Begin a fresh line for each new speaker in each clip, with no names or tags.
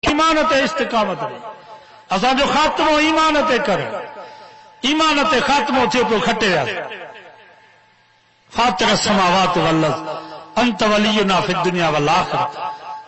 ایمان تے استقامت اساں جو خاتمو ایمان تے کرے ایمان تے خاتمو تھیو پو کھٹے ویا فاطر السماوات والارض انت ولینا فی الدنیا والآخرہ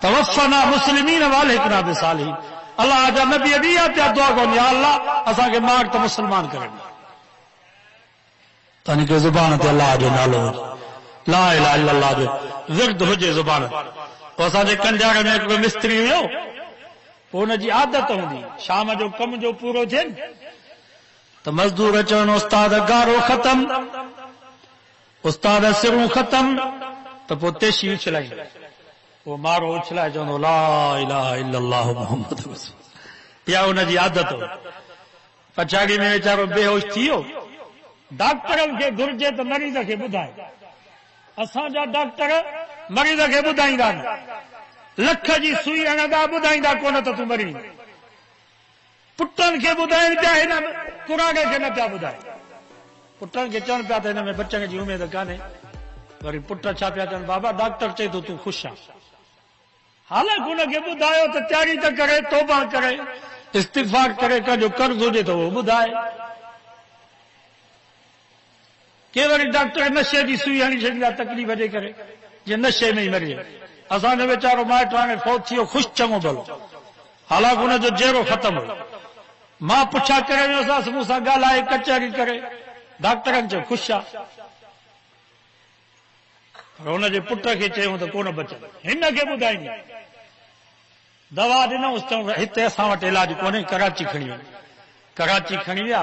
توفنا مسلمین والحقنا بالصالحین اللہ آجا نبی ابیہ تے دعا کو یا اللہ اساں کے مار تو مسلمان کریں تانی کہ زبان تے اللہ جو نالو لا الہ الا اللہ جو ورد ہوجے زبان اساں دے کنجاڑ میں کوئی مستری ہویو ان جی عادت ہوندی شام جو کم جو پورو تھے تو مزدور چون استاد گارو ختم استاد سروں ختم تو پو تیشی اچھلائی وہ مارو اچھلائے چون لا الہ الا اللہ محمد رسول یا ان جی عادت ہو پچھاڑی میں بیچارو بے ہوش تھیو ڈاکٹرن کے گرجے تو مریض کے بدھائے اساں جا ڈاکٹر مریض کے بدھائیں دا لکھ جی سوئی اندا بدھائیں دا کون تو تو مری پٹن کے بدھائیں پیا ہے نا قرآن کے نہ پیا بدھائے پٹن کے چون پیا تے میں بچن جی امید کانے وری پٹ چھا پیا چون بابا ڈاکٹر چے تو خوش ہے حالانکہ ان کے بدھاؤ تو تیاری تو کرے توبہ کرے استغفار کرے کا جو قرض ہو جائے تو وہ بدھائے کہ وری ڈاکٹر نشے کی سوئی ہنی چھڑی تکلیف دے کرے جے نشے میں ہی مری اساں نے بیچارو مائٹانے فوت تھیو خوش چنگو بھلو حالانکہ ان جو جیرو ختم ہو ماں پچھا کرے اساں سموسا گالائے کچہری کرے ڈاکٹرن چ خوش آ پر ان جے پٹ کے چیوں تو کون بچے ہن کے بدھائیں دوا ڈنو اس ہتے اساں وٹ علاج کونے کراچی کھڑی کراچی کھڑی ویا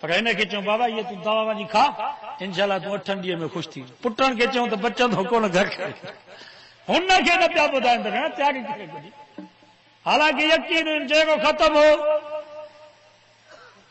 پر ان کے چوں بابا یہ تو دوا وانی کھا انشاءاللہ تو 8 ڈیے میں خوش تھی پٹن کے چوں تو بچندو کون گھر کرے ہن کے نہ پیا بدھائیں تے تیاری کرے حالانکہ یقین جیرو ختم ہو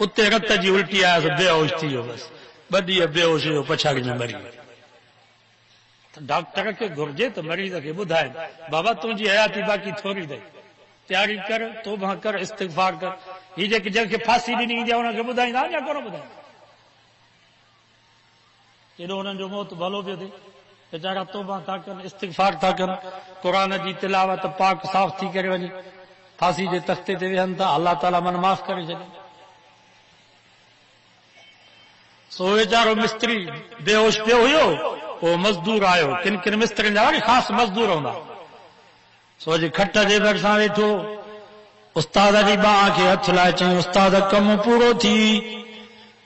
اتے رت جی الٹی آیا تو بے ہوش تھی بس بڑی بے ہوش ہو پچھاڑی میں مری ڈاکٹر کے گرجے تو مریض کے بدھائیں بابا تجھی حیاتی باقی تھوڑی دے تیاری کر توبہ کر استغفار کر یہ جے کہ جن کے پھانسی بھی نہیں دیا انہوں کے بدھائیں دا یا کرو بدھائیں جدو انہوں جو موت بھلو پہ دے بیچارہ توبہ تھا کر استغفار تھا کر قرآن جی تلاوت پاک صاف تھی کرے ونی پھانسی جے تختے تے وہن تا اللہ تعالی من معاف کرے چھے سو بیچارو مستری بے ہوش پہ ہویو وہ مزدور آئے کن کن مسترین جا خاص مزدور ہوندا سو جی کھٹ جے بھرساں ویٹھو استاد جی باں کے ہتھ لائے چیں استاد کم پورو تھی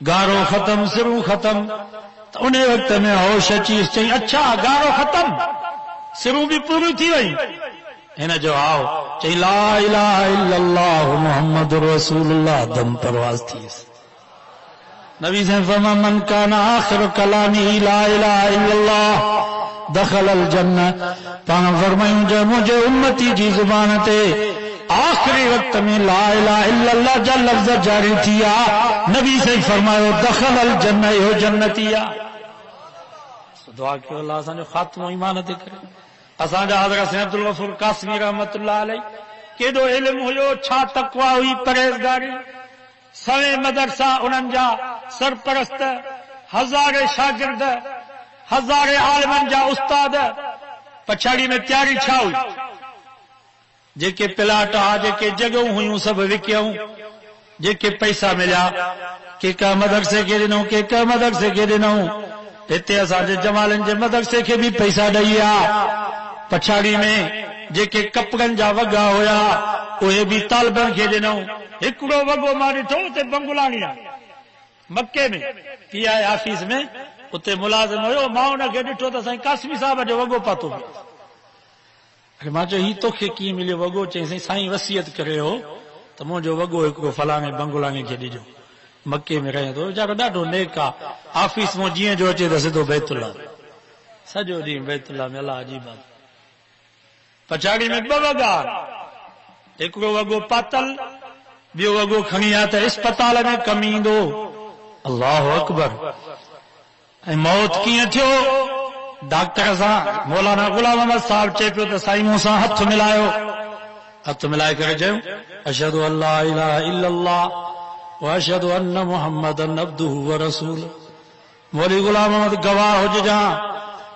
گارو ختم سرو ختم تو انہیں وقت میں ہوش چیز چیں اچھا گارو ختم سرو بھی پوری تھی وئی انہیں جو آؤ چیں لا الہ الا اللہ محمد رسول اللہ دم پرواز تھی نبی سے فرما من کان آخر کلامی لا الہ الا اللہ دخل الجنہ پاں فرمائیں جو مجھے امتی جی زبان تے آخری وقت میں لا الہ الا اللہ جا لفظ جاری تھیا نبی سے فرمایا دخل الجنہ یہ جنتیا دعا کہ اللہ اساں جو خاتمہ ایمان تے کرے اساں جا حضرت سید عبدالغفور قاسمی رحمت اللہ علیہ کیڈو علم ہویو چھا تقوی ہوئی پرہیزگاری سویں مدرسہ انہن جا سرپرست ہزار شاگرد ہزار عالمن جا استاد پچھاڑی میں تیاری چھا ہوئی جے کے پلاٹ آ جے کے جگہوں ہوئیں سب وکیوں جے کے پیسہ ملیا کہ کا مدرسے کے دنوں کہ کا مدرسے کے دنوں تے اساں جے جمالن جے مدرسے کے بھی پیسہ ڈیا پچھاڑی میں جے کے کپڑن جا وگا ہویا اوے بھی طالبن کے دنوں ہکڑو وگو ماری تو تے بنگلانیا مکے میں پی آئی آفیس میں اتے ملازم ہوئے ماں نے کے ڈٹھو تو سائیں قاسمی صاحب جو وگو پاتو ماں جو ہی تو کی ملے وگو چاہیے سائیں وصیت کرے ہو تو مو جو وگو ایک فلانے بنگلانے کے ڈیجو مکے میں رہے تو جا ڈاڈو نیک آفیس مو جیئیں جو اچے تو سدھو بیت اللہ سجو ڈین بیت اللہ میں اللہ عجیب بات پچھاڑی میں وگا ایک وگو پاتل بیو وگو کھنی آتا اسپتال میں کمی دو اللہ اکبر موت کی تھو ڈاکٹر سا مولانا غلام احمد صاحب چے پیو تو سائی موسا ہتھ ملائے کرے جو اشہدو اللہ الہ الا اللہ واشهد ان محمدا عبده ورسوله مولی غلام احمد گواہ ہو جا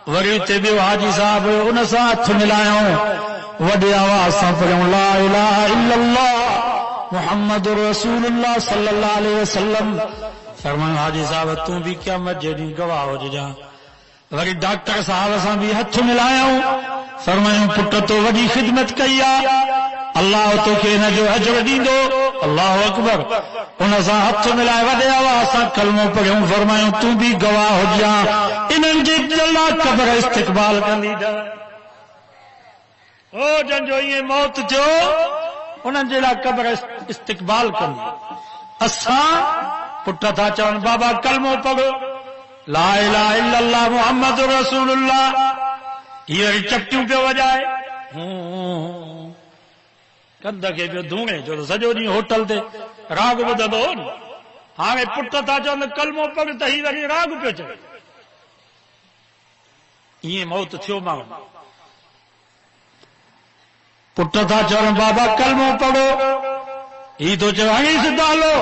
وری تے بھی حاجی صاحب ان سان ہتھ ملایوں وڈی آواز سان پڑھوں لا الہ الا اللہ محمد رسول اللہ صلی اللہ علیہ وسلم فرمایا حاجی صاحب توں بھی قیامت جڑی گواہ ہو جا وری ڈاکٹر صاحب سان بھی ہتھ ملایوں فرمایا پٹ تو وڈی خدمت کئی اللہ تو کہ نہ جو اجر دیندو اللہ اکبر ان سان ہتھ ملائے وڈے آواز سان کلمو پڑھوں فرمایا تو بھی گواہ ہو جا انہن جی اللہ قبر استقبال کندی دا او جن جو یہ موت جو انہن جی قبر استقبال کندی اساں پٹا تھا چون بابا کلمو پڑھو لا الہ الا اللہ محمد رسول اللہ یہ چپٹیوں پہ وجائے کند کے پہ دھونے جو سجو ڈی ہوٹل تے راگ بدھو ہاں پٹ تھا چون کلمو پڑھ تو ہی وری راگ پہ چڑھے یہ موت تھیو ماں پٹ تھا چون بابا کلمو پڑھو یہ تو چو ہنگی سے دالو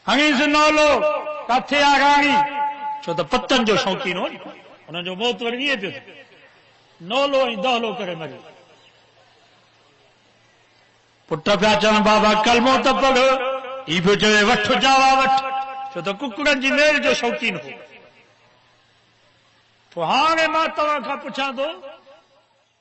ہنگی سے نولو کاتھے آ رانی چھو تو پتن جو شوقین ہو انہوں جو موت وری یہ پہ نولو ہی دہلو کرے مری پٹ پیا چون بابا کلمو تو پڑھ یہ پہ چوے وٹھ جاوا وٹھ چھو تو ککڑن جی میل جو شوقین ہو تو ہاں ماں تواں کھا پوچھاں تو